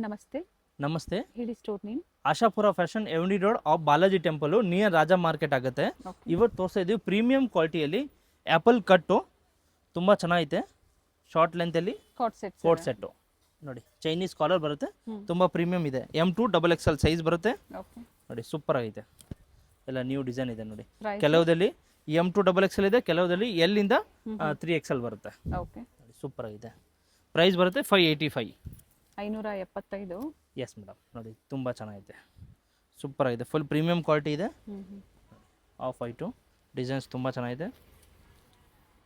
ನಮಸ್ತೆ. ನಮಸ್ತೆ. ಹೇಳಿ store name. Ashapura fashion avenue road off Balaji temple near Raja market ಆಗುತ್ತೆ. ಇವತ್ತು ತೋರಿಸ್ತಾ ಇದ್ದೀವಿ ಪ್ರೀಮಿಯಂ ಕ್ವಾಲಿಟಿಯಲ್ಲಿ ಆ್ಯಪಲ್ ಕಟ್ಟು ತುಂಬ ಚೆನ್ನಾಗೈತೆ. ಶಾರ್ಟ್ ಲೆಂತಲ್ಲಿ ಕೋಟ್ ಸೆಟ್ಟು ನೋಡಿ, ಚೈನೀಸ್ ಕಾಲರ್ ಬರುತ್ತೆ, ತುಂಬ ಪ್ರೀಮಿಯಂ ಇದೆ. M2 XXL ಸೈಜ್ ಬರುತ್ತೆ ನೋಡಿ, ಸೂಪರ್ ಆಗೈತೆ. ಎಲ್ಲ ನ್ಯೂ ಡಿಸೈನ್ ಇದೆ ನೋಡಿ. ಕೆಲವುದಲ್ಲಿ M2 XXL ಇದೆ, ಕೆಲವುದಲ್ಲಿ L ಇಂದ 3XL ಬರುತ್ತೆ. ಸೂಪರ್ ಆಗಿದೆ. ಪ್ರೈಸ್ ಬರುತ್ತೆ 585. 575. ಎಸ್ ಮೇಡಮ್, ನೋಡಿ ತುಂಬ ಚೆನ್ನಾಗಿದೆ, ಸೂಪರ್ ಆಗಿದೆ, ಫುಲ್ ಪ್ರೀಮಿಯಂ ಕ್ವಾಲಿಟಿ ಇದೆ. ಆಫ್ ವೈಟು ಡಿಸೈನ್ಸ್ ತುಂಬ ಚೆನ್ನಾಗಿದೆ.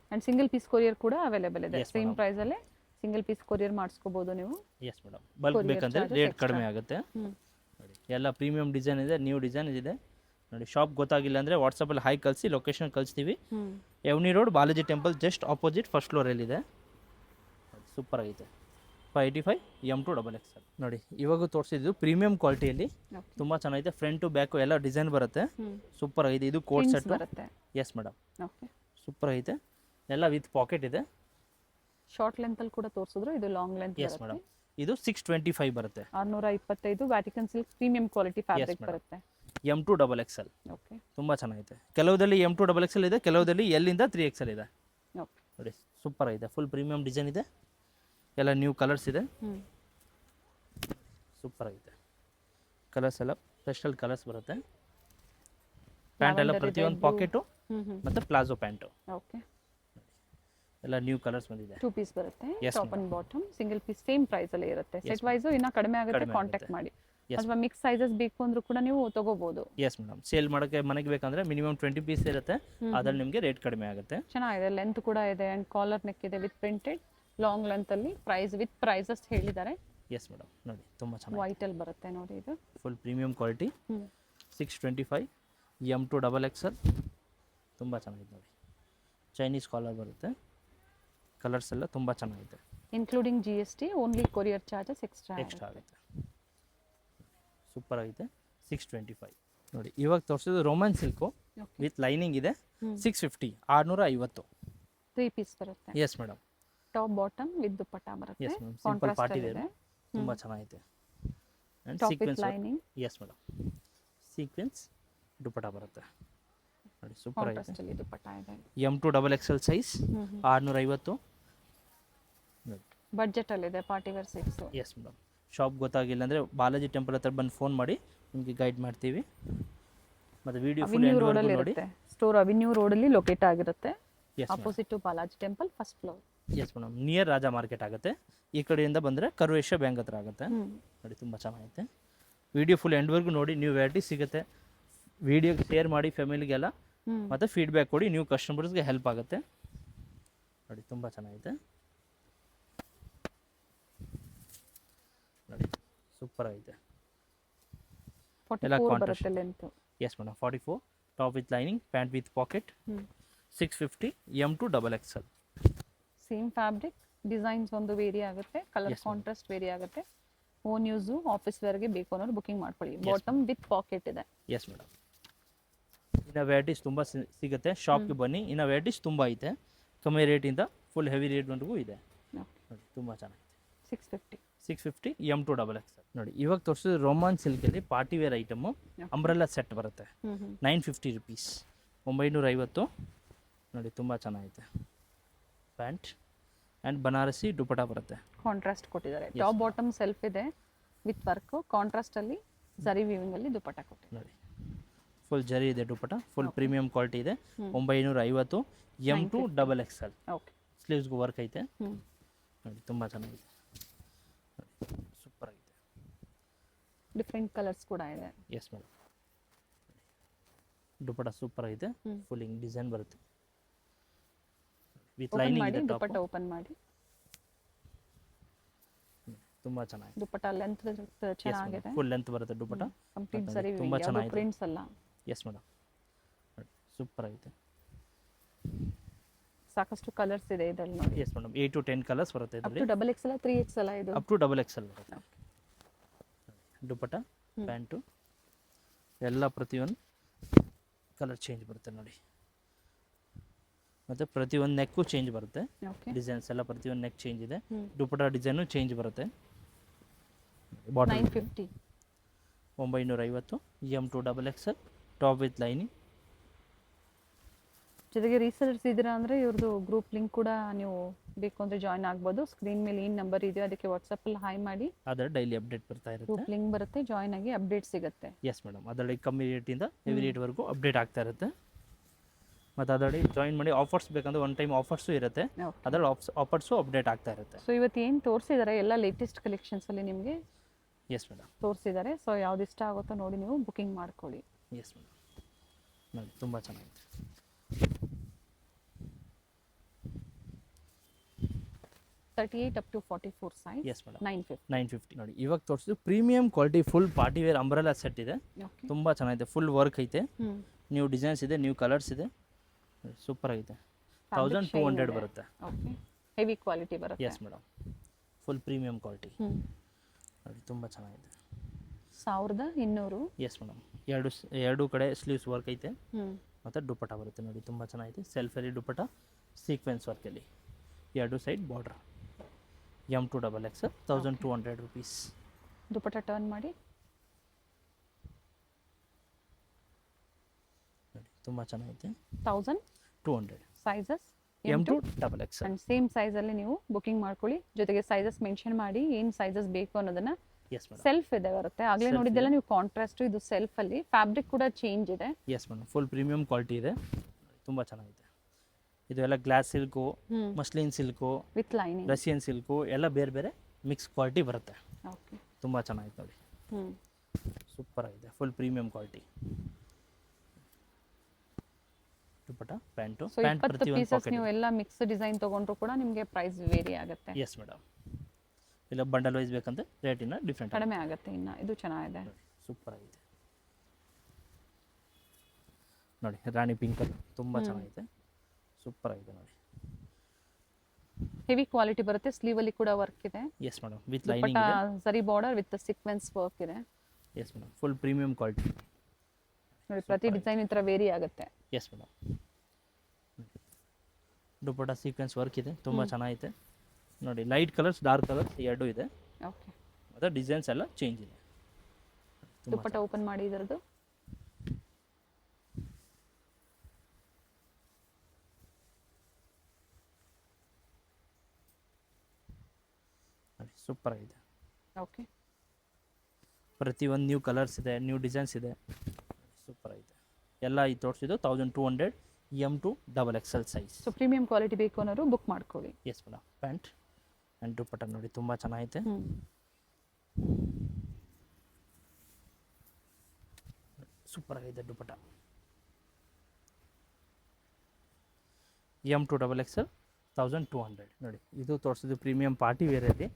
ಆ್ಯಂಡ್ ಸಿಂಗಲ್ ಪೀಸ್ ಕೊರಿಯರ್ ಕೂಡ ಅವೈಲೇಬಲ್ ಇದೆ. ಸೇಮ್ ಪ್ರೈಸಲ್ಲೇ ಸಿಂಗಲ್ ಪೀಸ್ ಕೊರಿಯರ್ ಮಾಡಿಸ್ಕೋಬೋದು ನೀವು. ಎಸ್ ಮೇಡಮ್, ಬಲ್ಕ್ ಬೇಕಂದ್ರೆ ರೇಟ್ ಕಡಿಮೆ ಆಗುತ್ತೆ. ನೋಡಿ ಎಲ್ಲ ಪ್ರೀಮಿಯಂ ಡಿಸೈನ್ ಇದೆ, ನ್ಯೂ ಡಿಸೈನ್ ಇದೆ ನೋಡಿ. ಶಾಪ್ ಗೊತ್ತಾಗಿಲ್ಲ ಅಂದರೆ ವಾಟ್ಸಪ್ಪಲ್ಲಿ ಹಾಯ್ ಕಳಿಸಿ, ಲೊಕೇಶನ್ ಕಳಿಸ್ತೀವಿ. Avenue road Balaji temple just opposite first ಫ್ಲೋರಲ್ಲಿದೆ. ಸೂಪರ್ ಆಗೈತೆ. 585 M2 XXL ನೋಡಿ. ಇವಾಗ ತೋರಿಸಿದ್ದು ಪ್ರೀಮಿಯಂ ಕ್ವಾಲಿಟಿಯಲ್ಲಿ ತುಂಬ ಚೆನ್ನಾಗಿದೆ. ಫ್ರಂಟು ಬ್ಯಾಕು ಎಲ್ಲ ಡಿಸೈನ್ ಬರುತ್ತೆ, ಸೂಪರ್ ಆಗಿದೆ. ಇದು ಕೋಟ್ ಸೆಟ್ ಬರುತ್ತೆ. ಎಸ್ ಮೇಡಮ್, ಸೂಪರ್ ಐತೆ. ಎಲ್ಲ ವಿತ್ ಪಾಕೆಟ್ ಇದೆ. ಶಾರ್ಟ್ ಲೆಂತಲ್ಲಿ ಕೂಡ ತೋರಿಸಿದ್ರು, ಇದು ಲಾಂಗ್ ಲೆಂತ್. ಎಸ್ ಮೇಡಮ್, ಇದು 625 ಬರುತ್ತೆ. 625 Vatican silk premium quality fabric ಬರುತ್ತೆ. M2 XXL ತುಂಬ ಚೆನ್ನಾಗಿದೆ. ಕೆಲವುದಲ್ಲಿ M2 XXL ಇದೆ, ಕೆಲವುದಲ್ಲಿ L ಇಂದ 3XL ಇದೆ ನೋಡಿ. ಸೂಪರ್ ಆಗಿದೆ, ಫುಲ್ ಪ್ರೀಮಿಯಂ ಡಿಸೈನ್ ಇದೆ. ಎಲ್ಲ ನ್ಯೂ ಕಲರ್ಸ್ ಇದೆ, ಸೂಪರ್ ಆಗಿದೆ. ಕಲರ್ಸ್ ಎಲ್ಲ ಸ್ಪೆಷಲ್ ಕಲರ್ಸ್ ಬರುತ್ತೆ. ಪ್ಯಾಂಟ್ ಎಲ್ಲ ಪ್ರತಿಯೊಂದು ಪಾಕೆಟು ಮತ್ತು ಪ್ಲಾಜೋ ಪ್ಯಾಂಟು ಎಲ್ಲ ನ್ಯೂ ಕಲರ್ಸ್ ಬಂದಿದೆ. 2 ಪೀಸ್ ಬರುತ್ತೆ, top and bottom. Single piece same price ಅಲ್ಲಿ ಇರುತ್ತೆ. ಸೆಟ್ ವೈಸ್ ಇನ್ನ ಕಡಿಮೆ ಆಗುತ್ತೆ, ಕಾಂಟ್ಯಾಕ್ಟ್ ಮಾಡಿ. ಅಥವಾ ಮಿಕ್ಸ್ ಸೈಜಸ್ ಬೇಕು ಅಂದ್ರೂ ಕೂಡ ನೀವು ತಗೋಬಹುದು. ಎಸ್ ಮೇಡಮ್, ಸೇಲ್ ಮಾಡೋಕ್ಕೆ ಮನೆಗೆ ಬೇಕಂದ್ರೆ ಮಿನಿಮಮ್ 20 ಪೀಸ್ ಇರುತ್ತೆ, ಅದ್ರಲ್ಲಿ ನಿಮಗೆ ರೇಟ್ ಕಡಿಮೆ ಆಗುತ್ತೆ. ಚೆನ್ನಾಗಿದೆ, ಲೆಂತ್ ಕೂಡ ಇದೆ ಅಂಡ್ ಕಾಲರ್ ನೆಕ್ ಇದೆ ವಿತ್ ಪ್ರಿಂಟೆಡ್ ಲಾಂಗ್ ಲೆಂತ್ ಅಲ್ಲಿ. ಪ್ರೈಸ್ ವಿತ್ ಪ್ರೈಸಸ್ ಹೇಳಿದ್ದಾರೆ. ಎಸ್ ಮೇಡಮ್, ನೋಡಿ ತುಂಬ ಚೆನ್ನಾಗಿ ವೈಟ್ ಅಲ್ಲಿ ಬರುತ್ತೆ ನೋಡಿ. ಇದು full premium quality. 625 M2 XXL ತುಂಬ ಚೆನ್ನಾಗಿದೆ ನೋಡಿ. ಚೈನೀಸ್ ಕಾಲರ್ ಬರುತ್ತೆ. ಕಲರ್ಸ್ ಎಲ್ಲ ತುಂಬ ಚೆನ್ನಾಗಿದೆ. Including GST, only courier charges extra ಆಗುತ್ತೆ. ಸೂಪರ್ ಆಗಿದೆ. 625 ನೋಡಿ. ಇವಾಗ ತೋರಿಸಿದ್ದು ರೋಮನ್ ಸಿಲ್ಕು ವಿತ್ ಲೈನಿಂಗ್ ಇದೆ. 650, 650. 3 ಪೀಸ್ ಬರುತ್ತೆ. Yes madam, top bottom with dupatta ಬರುತ್ತೆ. Yes madam, simple party wear ತುಂಬ ಚೆನ್ನಾಗಿದೆ. And sequence lining. Yes madam, sequence dupatta ಬರುತ್ತೆ ನೋಡಿ, ಸೂಪರ್ ಆಗಿದೆ. ದುಪಟ್ಟ ಇದೆ. M2 XXL ಸೈಜ್ 650 ಬಡ್ಜೆಟ್ ಅಲ್ಲಿ ಇದೆ, party wear sets. Yes madam, shop ಗೊತ್ತಾಗಿಲ್ಲ ಅಂದರೆ ಬಾಲಾಜಿ ಟೆಂಪಲ್ ಹತ್ರ ಬಂದು ಫೋನ್ ಮಾಡಿ, ನಿಮಗೆ ಗೈಡ್ ಮಾಡ್ತೀವಿ. ಮತ್ತು ವಿಡಿಯೋ ಫುಲ್ ಎಂಡ್ ವರೆಗೂ ನೋಡಿ. ಸ್ಟೋರ್ ಅವೆನ್ಯೂ ರೋಡ್ ಅಲ್ಲಿ ಲೊಕೇಟ್ ಆಗಿರುತ್ತೆ, opposite to Balaji temple, first floor. Yes madam, near Raja market ಆಗುತ್ತೆ. ಈ ಕಡೆಯಿಂದ ಬಂದರೆ ಕರುವೇಶ ಬ್ಯಾಂಕ್ ಹತ್ರ ಆಗುತ್ತೆ ನೋಡಿ. ತುಂಬ ಚೆನ್ನಾಗೈತೆ. ವಿಡಿಯೋ ಫುಲ್ ಎಂಡ್ವರೆಗೂ ನೋಡಿ, ನ್ಯೂ ವೆರೈಟಿ ಸಿಗುತ್ತೆ. ವಿಡಿಯೋಗೆ ಶೇರ್ ಮಾಡಿ ಫ್ಯಾಮಿಲಿಗೆಲ್ಲ, ಮತ್ತು ಫೀಡ್ಬ್ಯಾಕ್ ಕೊಡಿ, ನ್ಯೂ ಕಸ್ಟಮರ್ಸ್ಗೆ ಹೆಲ್ಪ್ ಆಗುತ್ತೆ ನೋಡಿ. ತುಂಬ ಚೆನ್ನಾಗಿದೆ ನೋಡಿ, ಸೂಪರ್ ಆಗಿದೆ. ಎಲ್ಲ contrast. Yes madam, 44 top with lining, pant with packet. 650 M2 XXL. Same fabric, designs ಒಂದು ವೇರಿ ಆಗುತ್ತೆ, ಕಲರ್ ಕಾಂಟ್ರಾಸ್ಟ್ ವೇರಿ ಆಗುತ್ತೆ. ಓನ್ ಯೂಸು ಆಫೀಸ್ ವೇರ್ಗೆ ಬೇಕು ಅನ್ನೋರು ಬುಕಿಂಗ್ ಮಾಡ್ಕೊಳ್ಳಿ. ಬಾಟಮ್ ವಿತ್ ಪಾಕೆಟ್ ಇದೆ. ಎಸ್ ಮೇಡಮ್, ಇನ್ನು ವೆರೈಟೀಸ್ ತುಂಬ ಸಿಗುತ್ತೆ. ಶಾಪ್ಗೆ ಬನ್ನಿ, ಇನ್ನು ವೆರೈಟೀಸ್ ತುಂಬ ಐತೆ. ಕಮ್ಮಿ ರೇಟಿಂದ ಫುಲ್ ಹೆವಿ ರೇಟ್ವರೆಗೂ ಇದೆ ನೋಡಿ. ತುಂಬ ಚೆನ್ನಾಗಿದೆ. 650 M2 XXL ನೋಡಿ. ಇವಾಗ ತೋರಿಸಿದ್ರೆ ರೋಮಾನ್ ಸಿಲ್ಕಲ್ಲಿ party wear item umbrella set ಬರುತ್ತೆ. 950 ರುಪೀಸ್, 950 ನೋಡಿ. ತುಂಬ ಚೆನ್ನಾಗಿದೆ. ಪ್ಯಾಂಟ್ ಆ್ಯಂಡ್ ಬನಾರಸಿ ದುಪಟ್ಟ ಬರುತ್ತೆ. ಕಾಂಟ್ರಾಸ್ಟ್ ಕೊಟ್ಟಿದ್ದಾರೆ. ಟಾಪ್ ಬಾಟಮ್ ಸೆಲ್ಫ್ ಇದೆ ವಿತ್ ವರ್ಕು. ಕಾಂಟ್ರಾಸ್ಟ್ ಅಲ್ಲಿ ಜರಿ ವೀವಿಂಗ್ ಅಲ್ಲಿ ದುಪಟ್ಟ ಕೊಟ್ಟಿದ್ದಾರೆ ನೋಡಿ. ಫುಲ್ ಜರಿ ಇದೆ ದುಪಟ್ಟ, ಫುಲ್ ಪ್ರೀಮಿಯಂ ಕ್ವಾಲಿಟಿ ಇದೆ. 950 M2 XXL. ಸ್ಲೀವ್ಸ್ಗೂ ವರ್ಕ್ ಐತೆ ನೋಡಿ. ತುಂಬ ಚೆನ್ನಾಗಿದೆ, ಸೂಪರ್ ಆಗಿದೆ. ಡಿಫ್ರೆಂಟ್ ಕಲರ್ಸ್ ಕೂಡ ಇದೆ. ಎಸ್ ಮೇಡಮ್, ದುಪಟ್ಟ ಸೂಪರ್ ಆಗಿದೆ. ಫುಲ್ ಹಿಂಗ್ ಡಿಸೈನ್ ಬರುತ್ತೆ ವಿತ್ ಲೈನಿಂಗ್ ಇದೆ. ದುಪಟ್ಟ ಓಪನ್ ಮಾಡಿ, ತುಂಬಾ ಚೆನ್ನಾಗಿದೆ. ದುಪಟ್ಟ ಲೆಂತ್ ಚೆನ್ನಾಗಿದೆ, ಫುಲ್ ಲೆಂತ್ ಬರುತ್ತೆ ದುಪಟ್ಟ. ಕಂಪ್ಲೀಟ್ ಸರಿ, ತುಂಬಾ ಚೆನ್ನಾಗಿದೆ. ಪ್ರಿಂಟ್ಸ್ ಅಲ್ಲ. ಎಸ್ ಮೇಡಮ್, ಸೂಪರ್ ಆಗಿದೆ. ಸಾಕಷ್ಟು ಕಲರ್ಸ್ ಇದೆ ಇದರಲ್ಲಿ ನೋಡಿ. ಎಸ್ ಮೇಡಮ್, 8 to 10 ಕಲರ್ಸ್ ಬರುತ್ತೆ ಇದರಲ್ಲಿ. ಅಪ್ ಟು XXL 3XL ಇದು. ಅಪ್ ಟು XXL ಬರುತ್ತೆ. ದುಪಟ್ಟ, ಪ್ಯಾಂಟು ಎಲ್ಲ ಪ್ರತಿಯೊಂದು ಕಲರ್ ಚೇಂಜ್ ಬರುತ್ತೆ ನೋಡಿ. ಮತ್ತು ಪ್ರತಿಯೊಂದು ನೆಕ್ಕು ಚೇಂಜ್ ಬರುತ್ತೆ. ಡಿಸೈನ್ಸ್ ಎಲ್ಲ ಪ್ರತಿಯೊಂದು ನೆಕ್ ಚೇಂಜ್ ಇದೆ. ದುಪಟ್ಟ ಡಿಸೈನು ಚೇಂಜ್ ಬರುತ್ತೆ. Bottle 950. 950 M2 XXL top with lining. ಜೊತೆಗೆ ರೀಸೆಲರ್ಸ್ ಇದ್ದೀರಾ ಅಂದರೆ ಇವ್ರದ್ದು ಗ್ರೂಪ್ ಲಿಂಕ್ ಕೂಡ ನೀವು ಬೇಕು ಅಂದರೆ ಜಾಯ್ನ್ ಆಗ್ಬೋದು. ಸ್ಕ್ರೀನ್ ಮೇಲೆ ಏನು ನಂಬರ್ ಇದೆಯೋ ಅದಕ್ಕೆ ವಾಟ್ಸಪ್ಪಲ್ಲಿ ಹಾಯ್ ಮಾಡಿ, ಅದರ ಡೈಲಿ ಅಪ್ಡೇಟ್ ಬರ್ತಾ ಇರುತ್ತೆ. ಗ್ರೂಪ್ ಲಿಂಕ್ ಬರುತ್ತೆ, ಜಾಯ್ನ್ ಆಗಿ ಅಪ್ಡೇಟ್ ಸಿಗುತ್ತೆ. ಎಸ್ ಮೇಡಮ್, ಅದರಲ್ಲಿ ಕಮ್ಮಿ ರೇಟಿಂದ ಹೆವಿ ರೇಟ್ವರೆಗೂ ಅಪ್ಡೇಟ್ ಆಗ್ತಾ ಇರುತ್ತೆ. ಮತ್ತು ಅದರಲ್ಲಿ ಜಾಯಿನ್ ಮಾಡಿ ಆಫರ್ಸ್ ಬೇಕಂದ್ರೆ ಒನ್ ಟೈಮ್ ಆಫರ್ಸು ಇರುತ್ತೆ, ಅದರಲ್ಲಿ ಆಫರ್ಸು ಅಪ್ಡೇಟ್ ಆಗ್ತಾ ಇರುತ್ತೆ. ಸೊ ಇವತ್ತು ಏನು ತೋರಿಸಿದ್ದಾರೆ ಎಲ್ಲ ಲೇಟೆಸ್ಟ್ ಕಲೆಕ್ಷನ್ಸಲ್ಲಿ ನಿಮಗೆ ಎಸ್ ಮೇಡಮ್ ತೋರಿಸಿದ್ದಾರೆ. ಸೊ ಯಾವ್ದು ಇಷ್ಟ ಆಗುತ್ತೋ ನೋಡಿ ನೀವು ಬುಕಿಂಗ್ ಮಾಡ್ಕೊಳ್ಳಿ. ಎಸ್ ಮೇಡಮ್, ನೋಡಿ ತುಂಬ ಚೆನ್ನಾಗಿದೆ. 38 up to 44 size. Yes madam, 950. 950. ನೋಡಿ ಇವಾಗ ತೋರಿಸಿದ್ದು premium quality full party wear umbrella set ಇದೆ. ಓಕೆ. ತುಂಬ ಚೆನ್ನಾಗಿದೆ, ಫುಲ್ ವರ್ಕ್ ಐತೆ, ನ್ಯೂ ಡಿಸೈನ್ಸ್ ಇದೆ, ನ್ಯೂ ಕಲರ್ಸ್ ಇದೆ, ಸೂಪರ್ ಆಗಿದೆ. 1200 ಬರುತ್ತೆ. ಓಕೆ, ಹೆವಿ ಕ್ವಾಲಿಟಿ ಬರುತ್ತೆ. Yes madam, full premium quality. ನೋಡಿ ತುಂಬ ಚೆನ್ನಾಗಿದೆ. 1200. ಎಸ್ ಮೇಡಮ್, ಎರಡು ಕಡೆ ಸ್ಲೀವ್ಸ್ ವರ್ಕ್ ಐತೆ ಮತ್ತು ದುಪ್ಪಟ ಬರುತ್ತೆ. ನೋಡಿ ತುಂಬ ಚೆನ್ನಾಗಿದೆ, ಸೆಲ್ಫಲ್ಲಿ ದುಪ್ಪಟ, ಸೀಕ್ವೆನ್ಸ್ ವರ್ಕಲ್ಲಿ, ಎರಡು side border. M2 XXL 1200 rupees. Dupatta turn ಮಾಡಿ. ನೋಡಿ ತುಂಬ ಚೆನ್ನಾಗಿದೆ. 1200 sizes M2 XXL. And same ಸೈಜಲ್ಲಿ ನೀವು ಬುಕಿಂಗ್ ಮಾಡ್ಕೊಳ್ಳಿ. ಜೊತೆಗೆ ಸೈಜಸ್ ಮೆನ್ಷನ್ ಮಾಡಿ ಏನು ಸೈಜಸ್ ಬೇಕು ಅನ್ನೋದನ್ನ. ಎಸ್ ಮೇಡಮ್, ಸೆಲ್ಫ್ ಇದೆ ಬರುತ್ತೆ, ಆಗಲೇ ನೋಡಿದ್ದೆಲ್ಲ ನೀವು ಕಾಂಟ್ರಾಸ್ಟ್, ಇದು ಸೆಲ್ಫ್ ಅಲ್ಲಿ ಫ್ಯಾಬ್ರಿಕ್ ಕೂಡ ಚೇಂಜ್ ಇದೆ. Yes madam, full premium quality ಇದೆ, ತುಂಬ ಚೆನ್ನಾಗಿದೆ. ಇದು ಎಲ್ಲ glass silk, muslin silk, with lining, Russian silk ಎಲ್ಲ ಬೇರೆ ಬೇರೆ ಮಿಕ್ಸ್ ಕ್ವಾಲಿಟಿ ಬರುತ್ತೆ. ಓಕೆ, ತುಂಬ ಚೆನ್ನಾಗಿದೆ ನೋಡಿ, ಸೂಪರ್ ಆಗಿದೆ, full premium quality. Dupatta, pant, so 20 pieces ನೀವು ಎಲ್ಲ ಮಿಕ್ಸ್ ಡಿಸೈನ್ ತಗೊಂಡ್ರು ಕೂಡ ನಿಮಗೆ ಪ್ರೈಸ್ ವೇರಿ ಆಗುತ್ತೆ. ಎಸ್ ಮೇಡಮ್, ಇಲ್ಲ ಬಂಡಲ್ ವೈಸ್ ಬೇಕಂದ್ರೆ ರೇಟಿನ ಡಿಫ್ರೆಂಟ್ ಕಡಿಮೆ ಆಗುತ್ತೆ. ಇನ್ನು ಇದು ಚೆನ್ನಾಗಿದೆ, ಸೂಪರ್ ಆಗಿದೆ ನೋಡಿ. ರಾಣಿ ಪಿಂಕ್ ತುಂಬ ಚೆನ್ನಾಗಿದೆ, ಸೂಪರ್ ಆಗಿದೆ ನೋಡಿ. ಹೆವಿ ಕ್ವಾಲಿಟಿ ಬರುತ್ತೆ, ಸ್ಲೀವ್ ಅಲ್ಲಿ ಕೂಡ ವರ್ಕ್ ಇದೆ. ಎಸ್ ಮೇಡಮ್, ವಿತ್ ಲೈನಿಂಗ್ ಇದೆ, ಸರಿ ಬಾರ್ಡರ್ ವಿತ್ ಸೀಕ್ವೆನ್ಸ್ ವರ್ಕ್ ಇದೆ. Yes madam, full premium quality ನೋಡಿ. ಪ್ರತಿ ಡಿಸೈನ್ ಈ ಥರ ವೇರಿ ಆಗುತ್ತೆ. Yes madam, dupatta sequence work ಇದೆ, ತುಂಬ ಚೆನ್ನಾಗಿದೆ ನೋಡಿ. ಲೈಟ್ ಕಲರ್ಸ್, ಡಾರ್ಕ್ ಕಲರ್ಸ್ ಎರಡೂ ಇದೆ. ಓಕೆ, ಮತ್ತು ಡಿಸೈನ್ಸ್ ಎಲ್ಲ ಚೇಂಜ್ ಇದೆ. ದುಪ್ಪಟ ಓಪನ್ ಮಾಡಿ ಇದರದ್ದು. ಸೂಪರ್ ಆಗಿದೆ. ಓಕೆ, ಪ್ರತಿಯೊಂದು ನ್ಯೂ ಕಲರ್ಸ್ ಇದೆ, ನ್ಯೂ ಡಿಸೈನ್ಸ್ ಇದೆ, ಸೂಪರ್ ಆಗಿದೆ. ಎಲ್ಲ ಈ ತೋರಿಸಿದ್ದು 1200 M2 XXL size. So premium quality ಬೇಕು ಅನ್ನೋರು ಬುಕ್ ಮಾಡ್ಕೊಳ್ಳಿ. Yes madam, pant and dupatta ನೋಡಿ ತುಂಬ ಚೆನ್ನಾಗಿದೆ, ಸೂಪರ್ ಆಗಿದೆ ದುಪ್ಪಟ. M2 XXL 1200 ನೋಡಿ. ಇದು ತೋರಿಸಿದ್ದು ಪ್ರೀಮಿಯಂ ಪಾರ್ಟಿ ವೇರ್ ಅಲ್ಲಿ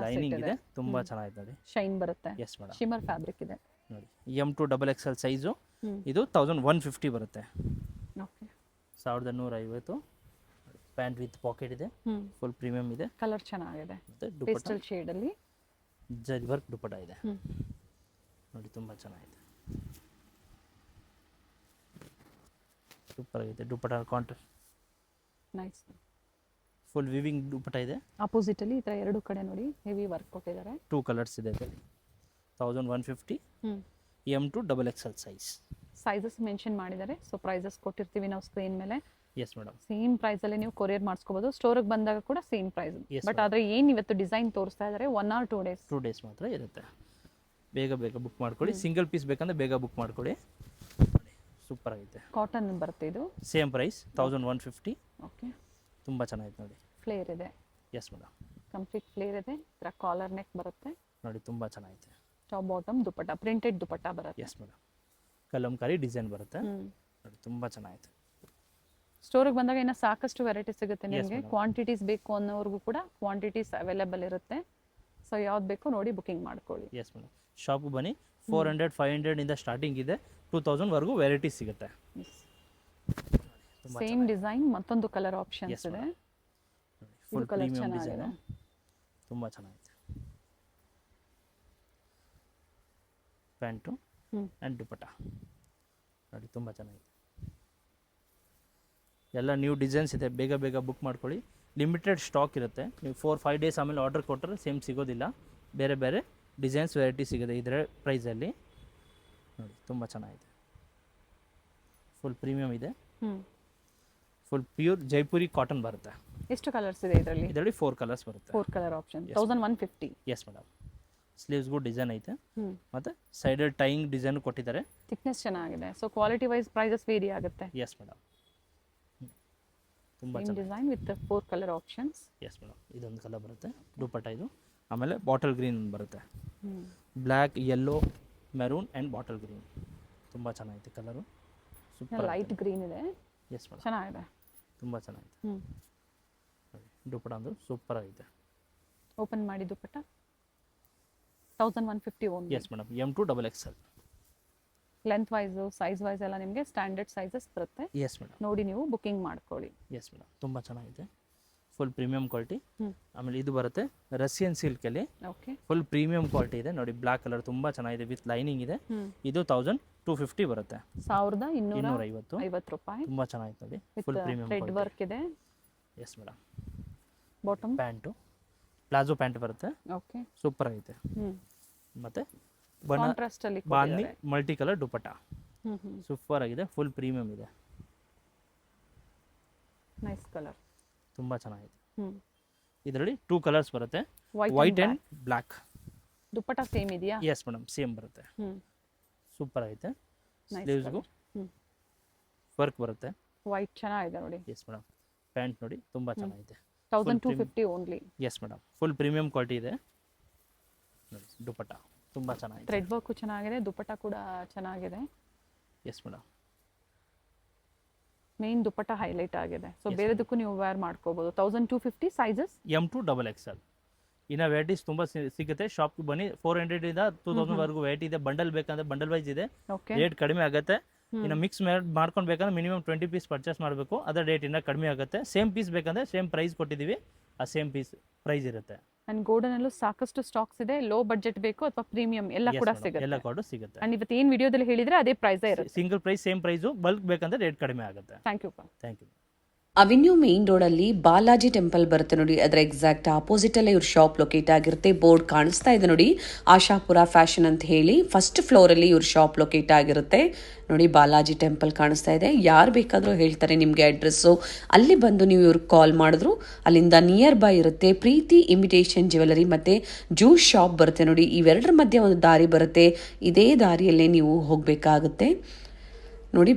ಲೈನಿಂಗ್ ಇದೆ, ತುಂಬ ಚೆನ್ನಾಗಿದೆ ನೋಡಿ, ಶೈನ್ ಬರುತ್ತೆ. ಎಸ್ ಮೇಡಮ್, ಶಿಮರ್ ಫ್ಯಾಬ್ರಿಕ್ ಇದೆ ನೋಡಿ. M2 XXL ಸೈಜು ಇದು 1150 ಬರುತ್ತೆ. ಓಕೆ, 1150. ಪ್ಯಾಂಟ್ ವಿತ್ ಪಾಕೆಟ್ ಇದೆ, ಫುಲ್ ಪ್ರೀಮಿಯಂ ಇದೆ, ಕಲರ್ ಚೆನ್ನಾಗಿದೆ, ಮತ್ತು ದುಪ್ಪಟ ಪೇಸ್ಟಲ್ ಶೇಡ್ ಅಲ್ಲಿ ಜರಿ ವರ್ಕ್ ದುಪ್ಪಟ ಇದೆ ನೋಡಿ, ತುಂಬ ಚೆನ್ನಾಗಿದೆ, ಸೂಪರ್ ಆಗಿದೆ. Dupatta contrast, nice, full viewing dupatta ಇದೆ. ಅಪೋಸಿಟ್ ಅಲ್ಲಿ ಈ ತರ ಎರಡು ಕಡೆ ನೋಡಿ ಹೆವಿ ವರ್ಕ್ ಕೊಟ್ಟಿದ್ದಾರೆ. 2 ಕಲರ್ಸ್ ಇದೆ ಇದರಲ್ಲಿ. 1150 M2 XXL size. Sizes mention ಮಾಡಿದ್ದಾರೆ. ಸೊ ಪ್ರೈಸಸ್ ಕೊಟ್ಟಿರ್ತೀವಿ ನಾವು ಸ್ಕ್ರೀನ್ ಮೇಲೆ. ಎಸ್ ಮೇಡಮ್, ಸೇಮ್ ಪ್ರೈಸ್ ಅಲ್ಲಿ ನೀವು ಕೊರಿಯರ್ ಮಾಡಿಸ್ಕೋಬಹುದು. ಸ್ಟೋರ್ಗೆ ಬಂದಾಗ ಕೂಡ ಸೇಮ್ ಪ್ರೈಸ್. ಬಟ್ ಆದ್ರೆ ಏನು ಇವತ್ತು ಡಿಸೈನ್ ತೋರಿಸ್ತಾ ಇದ್ದಾರೆ 1 or 2 days. 2 days ಮಾತ್ರ ಇರುತ್ತೆ. ಬೇಗ ಬೇಗ ಬುಕ್ ಮಾಡ್ಕೊಳ್ಳಿ. ಸಿಂಗಲ್ ಪೀಸ್ ಬೇಕಂದ್ರೆ ಬೇಗ ಬುಕ್ ಮಾಡ್ಕೊಳ್ಳಿ. ಸೂಪರ್ ಆಗಿದೆ. ಕಾಟನ್ ಬರುತ್ತೆ ಇದು. Same price 1150. ಓಕೆ, ತುಂಬ ಚೆನ್ನಾಗಿದೆ ನೋಡಿ. ಫ್ಲೇರ್ ಇದೆ. ಎಸ್ ಮೇಡಮ್, ಕಂಪ್ಲೀಟ್ ಫ್ಲೇರ್ ಇದೆ. ಇದರ ಕಾಲರ್ ನೆಕ್ ಬರುತ್ತೆ ನೋಡಿ, ತುಂಬ ಚೆನ್ನಾಗಿದೆ. Top bottom dupatta, printed dupatta ಬರುತ್ತೆ. ಎಸ್ ಮೇಡಮ್, ಕಲಂಕಾರಿ ಡಿಸೈನ್ ಬರುತ್ತೆ ನೋಡಿ, ತುಂಬ ಚೆನ್ನಾಗಿದೆ. ಸ್ಟೋರಿಗೆ ಬಂದಾಗ ಇನ್ನು ಸಾಕಷ್ಟು ವೆರೈಟಿ ಸಿಗುತ್ತೆ ನಿಮಗೆ. ಕ್ವಾಂಟಿಟೀಸ್ ಬೇಕು ಅನ್ನೋರ್ಗೂ ಕೂಡ ಕ್ವಾಂಟಿಟೀಸ್ ಅವೈಲೇಬಲ್ ಇರುತ್ತೆ. ಸೊ ಯಾವ್ದು ಬೇಕೋ ನೋಡಿ ಬುಕಿಂಗ್ ಮಾಡ್ಕೊಳ್ಳಿ. ಎಸ್ ಮೇಡಮ್, ಶಾಪ್ ಬನ್ನಿ. 400 500 ಇಂದ ಸ್ಟಾರ್ಟಿಂಗ್ ಇದೆ, 2000 ವರೆಗೂ ವೆರೈಟೀಸ್ ಸಿಗುತ್ತೆ. ಸೇಮ್ ಡಿಸೈನ್, ಮತ್ತೊಂದು ಕಲರ್ ಆಪ್ಷನ್ಸ್ ಇದೆ. ಫುಲ್ ಪ್ರೀಮಿಯಂ ಡಿಸೈನ್, ತುಂಬ ಚೆನ್ನಾಗಿದೆ. ಪ್ಯಾಂಟು ಆ್ಯಂಡ್ ದುಪಟ್ಟ ನೋಡಿ, ತುಂಬ ಚೆನ್ನಾಗಿದೆ. ಎಲ್ಲ ನ್ಯೂ ಡಿಸೈನ್ಸ್ ಇದೆ, ಬೇಗ ಬೇಗ ಬುಕ್ ಮಾಡ್ಕೊಳ್ಳಿ. ಲಿಮಿಟೆಡ್ ಸ್ಟಾಕ್ ಇರುತ್ತೆ. ನೀವು 4-5 ಡೇಸ್ ಆಮೇಲೆ ಆರ್ಡರ್ ಕೊಟ್ಟರೆ ಸೇಮ್ ಸಿಗೋದಿಲ್ಲ, ಬೇರೆ ಬೇರೆ ಡಿಸೈನ್ಸ್ ವೆರೈಟಿ ಸಿಗುತ್ತೆ ಇದರ ಪ್ರೈಸಲ್ಲಿ. ನೋಡಿ ತುಂಬ ಚೆನ್ನಾಗಿದೆ, ಫುಲ್ ಪ್ರೀಮಿಯಮ್ ಇದೆ, ಫುಲ್ ಪ್ಯೂರ್ ಜೈಪುರಿ ಕಾಟನ್ ಬರುತ್ತೆ. ಎಷ್ಟು ಕಲರ್ಸ್ ಇದೆ ಇದರಲ್ಲಿ? ಇದರಲ್ಲಿ 4 ಕಲರ್ಸ್ ಬರುತ್ತೆ. 4 ಕಲರ್ ಆಪ್ಷನ್. 1150. Yes madam. ಸ್ಲೀವ್ಸ್ಗೂ ಡಿಸೈನ್ ಐತೆ ಮತ್ತು ಸೈಡಲ್ಲಿ ಟೈಯಿಂಗ್ ಡಿಸೈನ್ ಕೊಟ್ಟಿದ್ದಾರೆ. ಥಿಕ್ನೆಸ್ ಚೆನ್ನಾಗಿದೆ. So quality wise prices vary ಆಗುತ್ತೆ. Yes madam. ತುಂಬ design with 4 colour options. Yes madam. ಇದೊಂದು ಕಲರ್ ಬರುತ್ತೆ ದುಪಟ್ಟ ಇದು. ಆಮೇಲೆ ಬಾಟಲ್ ಗ್ರೀನ್ ಬರುತ್ತೆ, black, yellow, maroon and bottle green. ತುಂಬ ಚೆನ್ನಾಗಿದೆ ಕಲರು, ಸೂಪರ್. ಲೈಟ್ ಗ್ರೀನ್ ಇದೆ. Yes madam. ಚೆನ್ನಾಗಿದೆ, ತುಂಬ ಚೆನ್ನಾಗಿದೆ. ದುಪಟ್ಟ ಅಂದ್ರೆ ಸೂಪರ್ ಆಗಿದೆ. ಓಪನ್ ಮಾಡಿ dupatta 1150 only. Yes madam. M2 XXL. Length wise size wise ಎಲ್ಲ ನಿಮಗೆ ಸ್ಟ್ಯಾಂಡರ್ಡ್ ಸೈಜಸ್ ಬರುತ್ತೆ. Yes madam. ನೋಡಿ ನೀವು ಬುಕಿಂಗ್ ಮಾಡ್ಕೊಳ್ಳಿ. Yes madam. ತುಂಬ ಚೆನ್ನಾಗಿದೆ, ಫುಲ್ ಪ್ರೀಮಿಯಂ ಕ್ವಾಲಿಟಿ. ಆಮೇಲೆ ಇದು ಬರುತ್ತೆ ರಸಿಯನ್ ಸಿಲ್ಕಲ್ಲಿ. ಓಕೆ. ಫುಲ್ ಪ್ರೀಮಿಯಂ ಕ್ವಾಲಿಟಿ ಇದೆ ನೋಡಿ, ಬ್ಲ್ಯಾಕ್ ಕಲರ್ ತುಂಬ ಚೆನ್ನಾಗಿದೆ, ವಿತ್ ಲೈನಿಂಗ್ ಇದೆ. ಇದು 1250 ಬರುತ್ತೆ. 1250 ರೂಪಾಯಿ. ತುಂಬ ಚೆನ್ನಾಗಿದೆ ನೋಡಿ, ಫುಲ್ ಪ್ರೀಮಿಯಂ ಥ್ರೆಡ್ ವರ್ಕ್ ಇದೆ. Yes madam. Bottom pant palazzo pant ಬರುತ್ತೆ. ಓಕೆ. ಸೂಪರ್ ಆಗಿದೆ. ಮತ್ತೆ ಕಾಂಟ್ರಾಸ್ಟ್ ಅಲ್ಲಿ ಬಾಂದಿ ಮಲ್ಟಿ ಕಲರ್ ದುಪಟ್ಟ ಸೂಪರ್ ಆಗಿದೆ, ಫುಲ್ ಪ್ರೀಮಿಯಂ ಇದೆ. ನೈಸ್ ಕಲರ್, ತುಂಬ ಚೆನ್ನಾಗಿದೆ. ಇದರಲ್ಲಿ 2 ಕಲರ್ಸ್ ಬರುತ್ತೆ, white and black. Dupatta same ಇದೆಯಾ? ಎಸ್ ಮೇಡಮ್, ಸೇಮ್ ಬರುತ್ತೆ. ಸೂಪರ್ ಆಗಿದೆ. ಸ್ಲೀವ್ಸ್ಗೂ ವರ್ಕ್ ಬರುತ್ತೆ. ವೈಟ್ ಚೆನ್ನಾಗಿದೆ ನೋಡಿ. Yes madam. ಪ್ಯಾಂಟ್ ನೋಡಿ ತುಂಬ ಚೆನ್ನಾಗಿದೆ. 1250 only. Yes madam. Full premium quality ಇದೆ ನೋಡಿ. ದುಪಟ್ಟ ತುಂಬ ಚೆನ್ನಾಗಿದೆ, ಥ್ರೆಡ್ ವರ್ಕು ಚೆನ್ನಾಗಿದೆ, ದುಪಟ್ಟ ಕೂಡ ಚೆನ್ನಾಗಿದೆ. Yes madam. Main dupatta highlight ಆಗಿದೆ. ಸೊ ಬೇರೆದಕ್ಕೂ ನೀವು ವೇರ್ ಮಾಡ್ಕೋಬಹುದು. 1250 ಸೈಜಸ್ M2 XXL. ಇನ್ನು ವೆರೈಟೀಸ್ ತುಂಬ ಸಿಗುತ್ತೆ, ಶಾಪ್ಗೆ ಬನ್ನಿ. 400 ಇಂದ 2000 ವರೆಗೂ ವೆರೈಟಿ ಇದೆ. ಬಂಡಲ್ ಬೇಕಂದ್ರೆ ಬಂಡಲ್ ವೈಸ್ ಇದೆ, ರೇಟ್ ಕಡಿಮೆ ಆಗುತ್ತೆ. ಇನ್ನು ಮಿಕ್ಸ್ ಮಾಡ್ಕೊಂಡು ಬೇಕಂದ್ರೆ ಮಿನಿಮಮ್ 20 ಪೀಸ್ ಪರ್ಚೇಸ್ ಮಾಡಬೇಕು, ಅದರ ರೇಟ್ ಇನ್ನೂ ಕಡಿಮೆ ಆಗುತ್ತೆ. ಸೇಮ್ ಪೀಸ್ ಬೇಕಂದ್ರೆ ಸೇಮ್ ಪ್ರೈಸ್ ಕೊಟ್ಟಿದ್ದೀವಿ, ಆ ಸೇಮ್ ಪೀಸ್ ಪ್ರೈಸ್ ಇರುತ್ತೆ. ಅಂಡ್ ಗೋಲ್ಡನ್ ಅಲ್ಲೂ ಸಾಕಷ್ಟು ಸ್ಟಾಕ್ಸ್ ಇದೆ. ಲೋ ಬಡ್ಜೆಟ್ ಬೇಕು ಅಥವಾ ಪ್ರೀಮಿಯಂ ಎಲ್ಲ ಕೂಡ ಸಿಗುತ್ತೆ. ಎಲ್ಲ ಕೂಡ ಸಿಗುತ್ತೆ. ಅಂಡ್ ಇವತ್ತು ಏನು ವಿಡಿಯೋದಲ್ಲಿ ಹೇಳಿದ್ರೆ ಅದೇ ಪ್ರೈಸ್ ಇರುತ್ತೆ. Single price same price, bulk ಬೇಕಂದ್ರೆ ರೇಟ್ ಕಡಿಮೆ ಆಗುತ್ತೆ. Thank you. Thank you. Avenue main ರೋಡಲ್ಲಿ ಬಾಲಾಜಿ ಟೆಂಪಲ್ ಬರುತ್ತೆ ನೋಡಿ, ಅದರ ಎಕ್ಸಾಕ್ಟ್ ಆಪೋಸಿಟ್ ಅಲ್ಲೇ ಇವ್ರ ಶಾಪ್ ಲೊಕೇಟ್ ಆಗಿರುತ್ತೆ. ಬೋರ್ಡ್ ಕಾಣಿಸ್ತಾ ಇದೆ ನೋಡಿ, ಆಶಾಪುರ ಫ್ಯಾಷನ್ ಅಂತ ಹೇಳಿ. ಫಸ್ಟ್ ಫ್ಲೋರ್ ಅಲ್ಲಿ ಇವ್ರ ಶಾಪ್ ಲೊಕೇಟ್ ಆಗಿರುತ್ತೆ ನೋಡಿ. ಬಾಲಾಜಿ ಟೆಂಪಲ್ ಕಾಣಿಸ್ತಾ ಇದೆ. ಯಾರು ಬೇಕಾದರೂ ಹೇಳ್ತಾರೆ ನಿಮಗೆ ಅಡ್ರೆಸ್ಸು. ಅಲ್ಲಿ ಬಂದು ನೀವು ಇವ್ರಿಗೆ ಕಾಲ್ ಮಾಡಿದ್ರು ಅಲ್ಲಿಂದ ನಿಯರ್ ಬೈ ಇರುತ್ತೆ. ಪ್ರೀತಿ ಇಮಿಟೇಷನ್ ಜ್ಯುವೆಲರಿ ಮತ್ತೆ ಜ್ಯೂಸ್ ಶಾಪ್ ಬರುತ್ತೆ ನೋಡಿ. ಇವೆರಡರ ಮಧ್ಯೆ ಒಂದು ದಾರಿ ಬರುತ್ತೆ, ಇದೇ ದಾರಿಯಲ್ಲೇ ನೀವು ಹೋಗಬೇಕಾಗುತ್ತೆ ನೋಡಿ.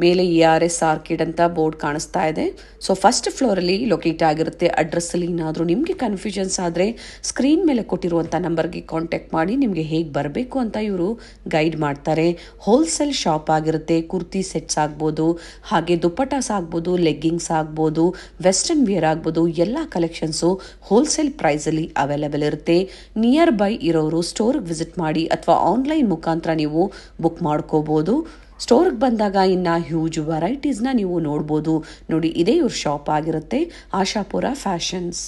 ಮೇಲೆ ERS ಆರ್ಕಿಡ್ ಅಂತ ಬೋರ್ಡ್ ಕಾಣಿಸ್ತಾ ಇದೆ. ಸೊ ಫಸ್ಟ್ ಫ್ಲೋರಲ್ಲಿ ಲೊಕೇಟ್ ಆಗಿರುತ್ತೆ. ಅಡ್ರೆಸ್ಸಲ್ಲಿ ಏನಾದರೂ ನಿಮಗೆ ಕನ್ಫ್ಯೂಷನ್ಸ್ ಆದರೆ ಸ್ಕ್ರೀನ್ ಮೇಲೆ ಕೊಟ್ಟಿರುವಂಥ ನಂಬರ್ಗೆ ಕಾಂಟ್ಯಾಕ್ಟ್ ಮಾಡಿ ನಿಮಗೆ ಹೇಗೆ ಬರಬೇಕು ಅಂತ ಇವರು ಗೈಡ್ ಮಾಡ್ತಾರೆ. ಹೋಲ್ಸೇಲ್ ಶಾಪ್ ಆಗಿರುತ್ತೆ. ಕುರ್ತಿ ಸೆಟ್ಸ್ ಆಗ್ಬೋದು, ಹಾಗೆ ದುಪ್ಪಟಾಸ್ ಆಗ್ಬೋದು, ಲೆಗ್ಗಿಂಗ್ಸ್ ಆಗ್ಬೋದು, ವೆಸ್ಟರ್ನ್ ವಿಯರ್ ಆಗ್ಬೋದು, ಎಲ್ಲ ಕಲೆಕ್ಷನ್ಸು ಹೋಲ್ಸೇಲ್ ಪ್ರೈಸಲ್ಲಿ ಅವೈಲೇಬಲ್ ಇರುತ್ತೆ. ನಿಯರ್ ಬೈ ಇರೋರು ಸ್ಟೋರ್ಗೆ ವಿಸಿಟ್ ಮಾಡಿ ಅಥವಾ ಆನ್ಲೈನ್ ಮುಖಾಂತರ ನೀವು ಬುಕ್ ಮಾಡ್ಕೋಬೋದು. ಸ್ಟೋರ್ಗೆ ಬಂದಾಗ ಇನ್ನು ಹ್ಯೂಜ್ ವೆರೈಟೀಸ್ನ ನೀವು ನೋಡ್ಬೋದು ನೋಡಿ. ಇದೇ ಇವ್ರ ಶಾಪ್ ಆಗಿರುತ್ತೆ, ಆಶಾಪುರ ಫ್ಯಾಷನ್ಸ್.